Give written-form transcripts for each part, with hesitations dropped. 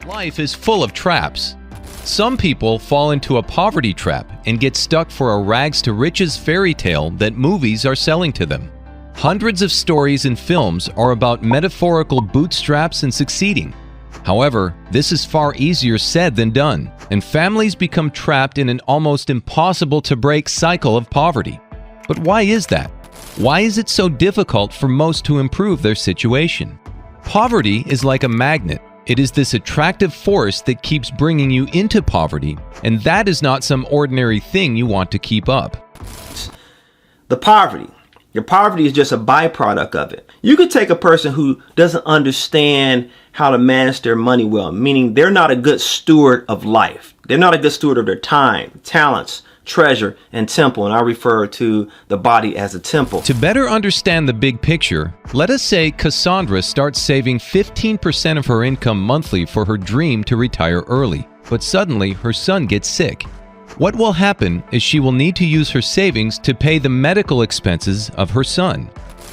Life is full of traps. Some people fall into a poverty trap and get stuck for a rags to riches fairy tale that movies are selling to them. Hundreds of stories and films are about metaphorical bootstraps and succeeding. However, this is far easier said than done, and families become trapped in an almost impossible to break cycle of poverty. But why is that? Why is it so difficult for most to improve their situation? Poverty is like a magnet. It is this attractive force that keeps bringing you into poverty, and that is not some ordinary thing you want to keep up. The poverty. Your poverty is just a byproduct of it. You could take a person who doesn't understand how to manage their money well, meaning they're not a good steward of life. They're not a good steward of their time, talents, treasure, and temple, and I refer to the body as a temple. To better understand the big picture, let us say Cassandra starts saving 15% of her income monthly for her dream to retire early, but suddenly her son gets sick. What will happen is she will need to use her savings to pay the medical expenses of her son.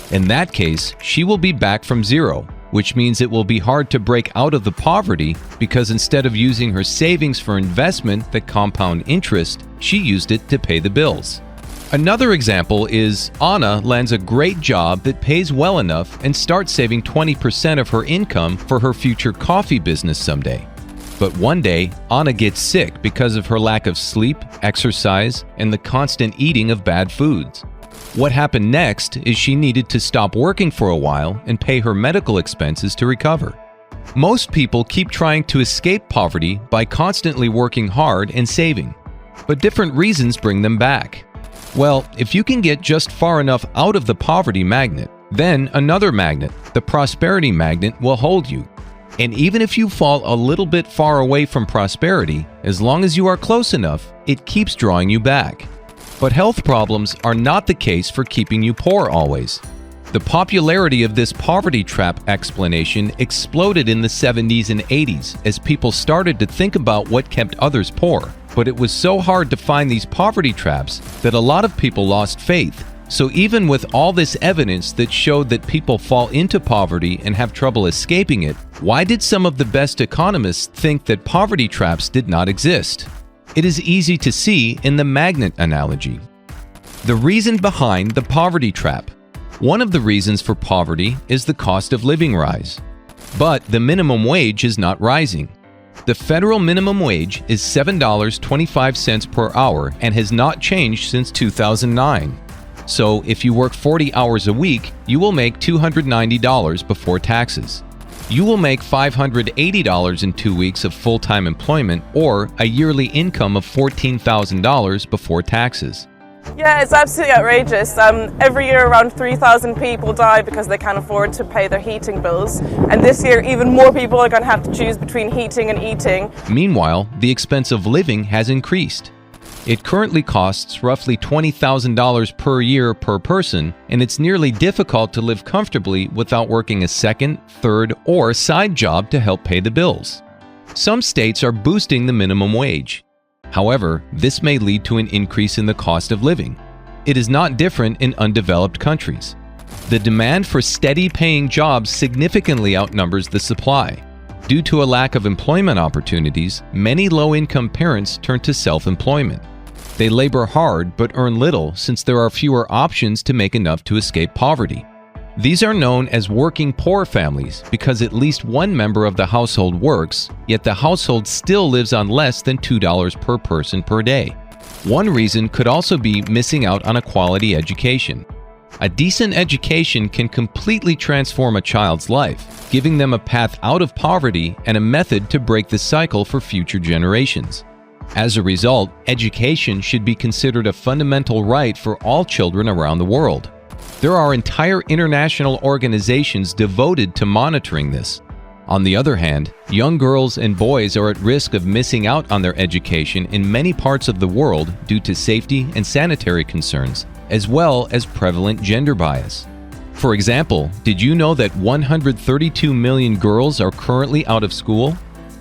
In that case, she will be back from zero, which means it will be hard to break out of the poverty because instead of using her savings for investment that compound interest, she used it to pay the bills. Another example is Anna lands a great job that pays well enough and starts saving 20% of her income for her future coffee business someday. But one day, Anna gets sick because of her lack of sleep, exercise, and the constant eating of bad foods. What happened next is she needed to stop working for a while and pay her medical expenses to recover. Most people keep trying to escape poverty by constantly working hard and saving, but different reasons bring them back. Well, if you can get just far enough out of the poverty magnet, then another magnet, the prosperity magnet, will hold you. And even if you fall a little bit far away from prosperity, as long as you are close enough, it keeps drawing you back. But health problems are not the case for keeping you poor always. The popularity of this poverty trap explanation exploded in the 70s and 80s as people started to think about what kept others poor. But it was so hard to find these poverty traps that a lot of people lost faith. So even with all this evidence that showed that people fall into poverty and have trouble escaping it, why did some of the best economists think that poverty traps did not exist? It is easy to see in the magnet analogy. The reason behind the poverty trap. One of the reasons for poverty is the cost of living rise. But the minimum wage is not rising. The federal minimum wage is $7.25 per hour and has not changed since 2009. So if you work 40 hours a week, you will make $290 before taxes. You will make $580 in 2 weeks of full-time employment or a yearly income of $14,000 before taxes. Yeah, it's absolutely outrageous. Every year around 3,000 people die because they can't afford to pay their heating bills. And this year even more people are going to have to choose between heating and eating. Meanwhile, the expense of living has increased. It currently costs roughly $20,000 per year per person, and it's nearly difficult to live comfortably without working a second, third, or side job to help pay the bills. Some states are boosting the minimum wage. However, this may lead to an increase in the cost of living. It is not different in undeveloped countries. The demand for steady paying jobs significantly outnumbers the supply. Due to a lack of employment opportunities, many low-income parents turn to self-employment. They labor hard but earn little since there are fewer options to make enough to escape poverty. These are known as working poor families because at least one member of the household works, yet the household still lives on less than $2 per person per day. One reason could also be missing out on a quality education. A decent education can completely transform a child's life, giving them a path out of poverty and a method to break the cycle for future generations. As a result, education should be considered a fundamental right for all children around the world. There are entire international organizations devoted to monitoring this. On the other hand, young girls and boys are at risk of missing out on their education in many parts of the world due to safety and sanitary concerns, as well as prevalent gender bias. For example, did you know that 132 million girls are currently out of school?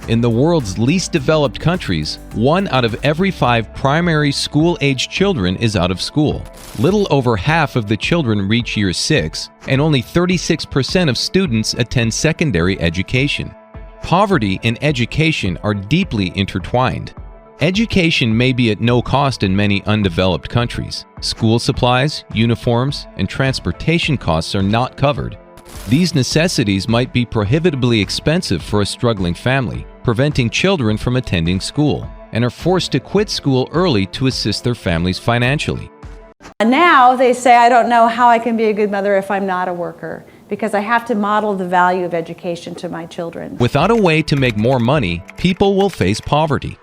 In the world's least developed countries, 1 out of every 5 primary school-aged children is out of school. Little over half of the children reach year 6, and only 36% of students attend secondary education. Poverty and education are deeply intertwined. Education may be at no cost in many undeveloped countries. School supplies, uniforms, and transportation costs are not covered. These necessities might be prohibitively expensive for a struggling family, preventing children from attending school, and are forced to quit school early to assist their families financially. Now they say, I don't know how I can be a good mother if I'm not a worker, because I have to model the value of education to my children. Without a way to make more money, people will face poverty.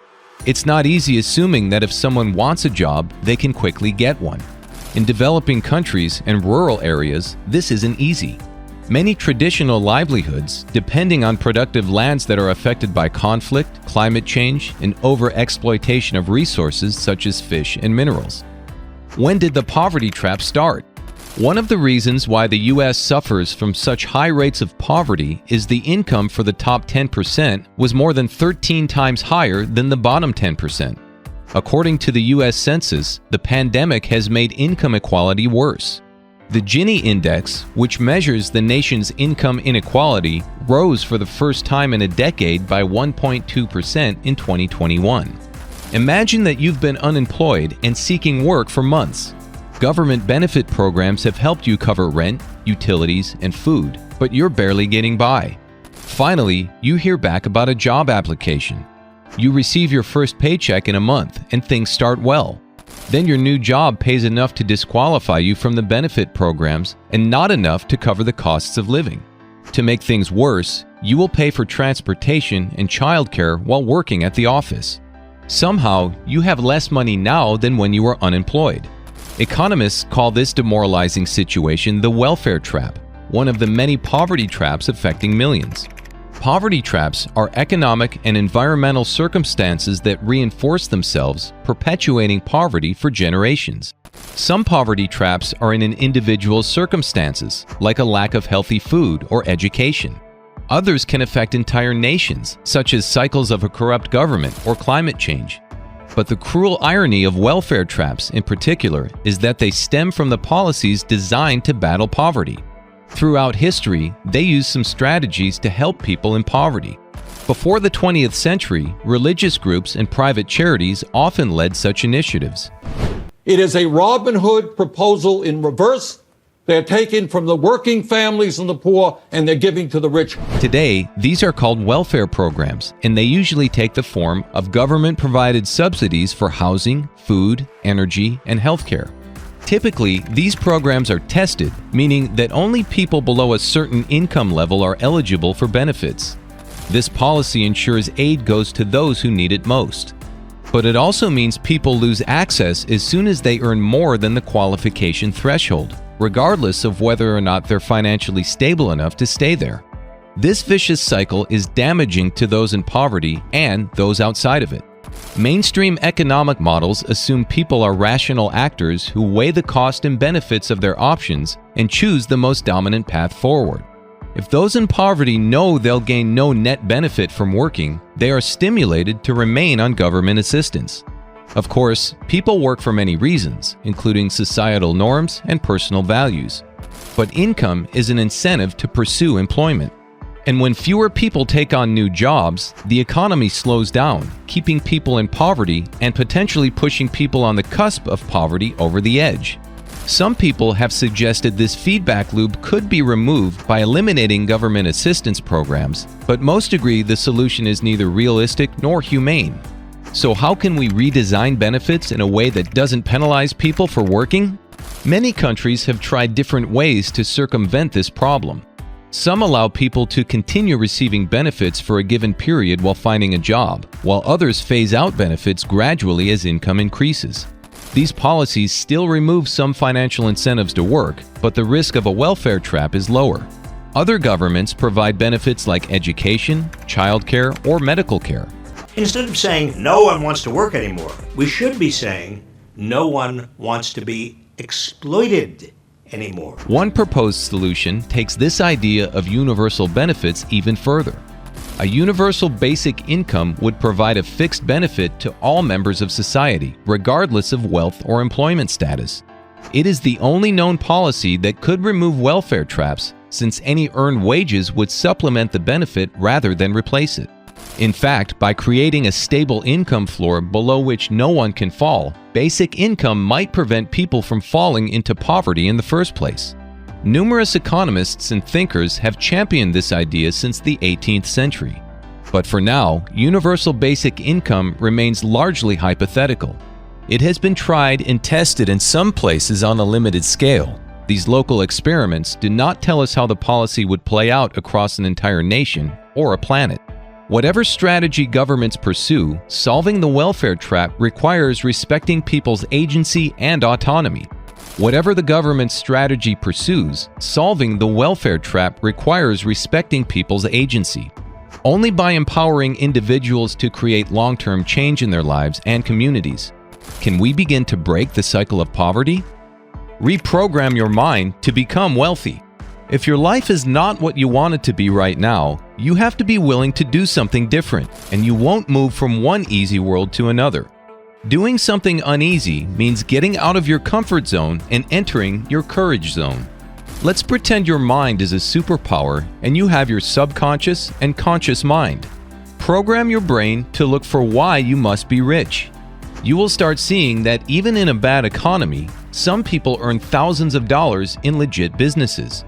It's not easy assuming that if someone wants a job, they can quickly get one. In developing countries and rural areas, this isn't easy. Many traditional livelihoods, depending on productive lands that are affected by conflict, climate change, and overexploitation of resources such as fish and minerals. When did the poverty trap start? One of the reasons why the U.S. suffers from such high rates of poverty is the income for the top 10% was more than 13 times higher than the bottom 10%. According to the U.S. Census, the pandemic has made income equality worse. The Gini index, which measures the nation's income inequality, rose for the first time in a decade by 1.2% in 2021. Imagine that you've been unemployed and seeking work for months. Government benefit programs have helped you cover rent, utilities, and food, but you're barely getting by. Finally, you hear back about a job application. You receive your first paycheck in a month and things start well. Then your new job pays enough to disqualify you from the benefit programs and not enough to cover the costs of living. To make things worse, you will pay for transportation and childcare while working at the office. Somehow, you have less money now than when you were unemployed. Economists call this demoralizing situation the welfare trap, one of the many poverty traps affecting millions. Poverty traps are economic and environmental circumstances that reinforce themselves, perpetuating poverty for generations. Some poverty traps are in an individual's circumstances, like a lack of healthy food or education. Others can affect entire nations, such as cycles of a corrupt government or climate change. But the cruel irony of welfare traps in particular is that they stem from the policies designed to battle poverty. Throughout history, they used some strategies to help people in poverty. Before the 20th century, religious groups and private charities often led such initiatives. It is a Robin Hood proposal in reverse. They're taking from the working families and the poor, and they're giving to the rich. Today, these are called welfare programs, and they usually take the form of government-provided subsidies for housing, food, energy, and healthcare. Typically, these programs are tested, meaning that only people below a certain income level are eligible for benefits. This policy ensures aid goes to those who need it most. But it also means people lose access as soon as they earn more than the qualification threshold, regardless of whether or not they're financially stable enough to stay there. This vicious cycle is damaging to those in poverty and those outside of it. Mainstream economic models assume people are rational actors who weigh the cost and benefits of their options and choose the most dominant path forward. If those in poverty know they'll gain no net benefit from working, they are stimulated to remain on government assistance. Of course, people work for many reasons, including societal norms and personal values. But income is an incentive to pursue employment. And when fewer people take on new jobs, the economy slows down, keeping people in poverty and potentially pushing people on the cusp of poverty over the edge. Some people have suggested this feedback loop could be removed by eliminating government assistance programs, but most agree the solution is neither realistic nor humane. So how can we redesign benefits in a way that doesn't penalize people for working? Many countries have tried different ways to circumvent this problem. Some allow people to continue receiving benefits for a given period while finding a job, while others phase out benefits gradually as income increases. These policies still remove some financial incentives to work, but the risk of a welfare trap is lower. Other governments provide benefits like education, childcare, or medical care. Instead of saying no one wants to work anymore, we should be saying no one wants to be exploited anymore. One proposed solution takes this idea of universal benefits even further. A universal basic income would provide a fixed benefit to all members of society, regardless of wealth or employment status. It is the only known policy that could remove welfare traps since any earned wages would supplement the benefit rather than replace it. In fact, by creating a stable income floor below which no one can fall, basic income might prevent people from falling into poverty in the first place. Numerous economists and thinkers have championed this idea since the 18th century. But for now, universal basic income remains largely hypothetical. It has been tried and tested in some places on a limited scale. These local experiments do not tell us how the policy would play out across an entire nation or a planet. Whatever strategy governments pursue, solving the welfare trap requires respecting people's agency and autonomy. Whatever the government's strategy pursues, solving the welfare trap requires respecting people's agency. Only by empowering individuals to create long-term change in their lives and communities can we begin to break the cycle of poverty. Reprogram your mind to become wealthy. If your life is not what you want it to be right now, you have to be willing to do something different, and you won't move from one easy world to another. Doing something uneasy means getting out of your comfort zone and entering your courage zone. Let's pretend your mind is a superpower and you have your subconscious and conscious mind. Program your brain to look for why you must be rich. You will start seeing that even in a bad economy, some people earn thousands of dollars in legit businesses.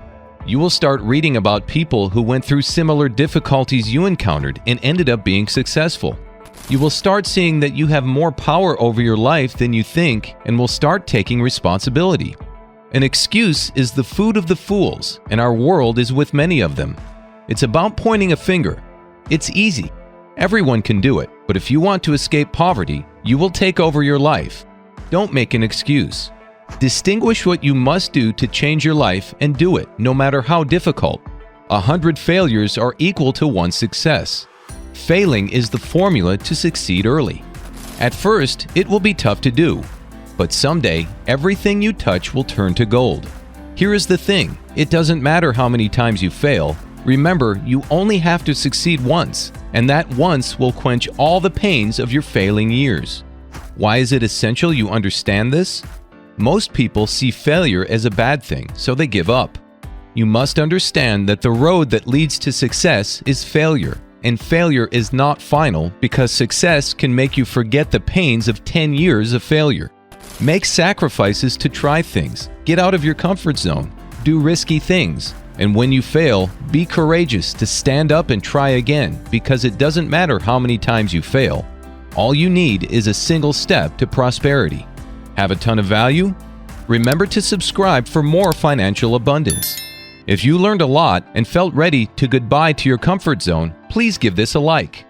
You will start reading about people who went through similar difficulties you encountered and ended up being successful. You will start seeing that you have more power over your life than you think and will start taking responsibility. An excuse is the food of the fools, and our world is with many of them. It's about pointing a finger. It's easy. Everyone can do it, but if you want to escape poverty, you will take over your life. Don't make an excuse. Distinguish what you must do to change your life and do it, no matter how difficult. 100 failures are equal to 1 success. Failing is the formula to succeed early. At first, it will be tough to do, but someday, everything you touch will turn to gold. Here is the thing, it doesn't matter how many times you fail. Remember, you only have to succeed once, and that once will quench all the pains of your failing years. Why is it essential you understand this? Most people see failure as a bad thing, so they give up. You must understand that the road that leads to success is failure, and failure is not final because success can make you forget the pains of 10 years of failure. Make sacrifices to try things, get out of your comfort zone, do risky things, and when you fail, be courageous to stand up and try again because it doesn't matter how many times you fail. All you need is a single step to prosperity. Have a ton of value? Remember to subscribe for more financial abundance. If you learned a lot and felt ready to goodbye to your comfort zone, please give this a like.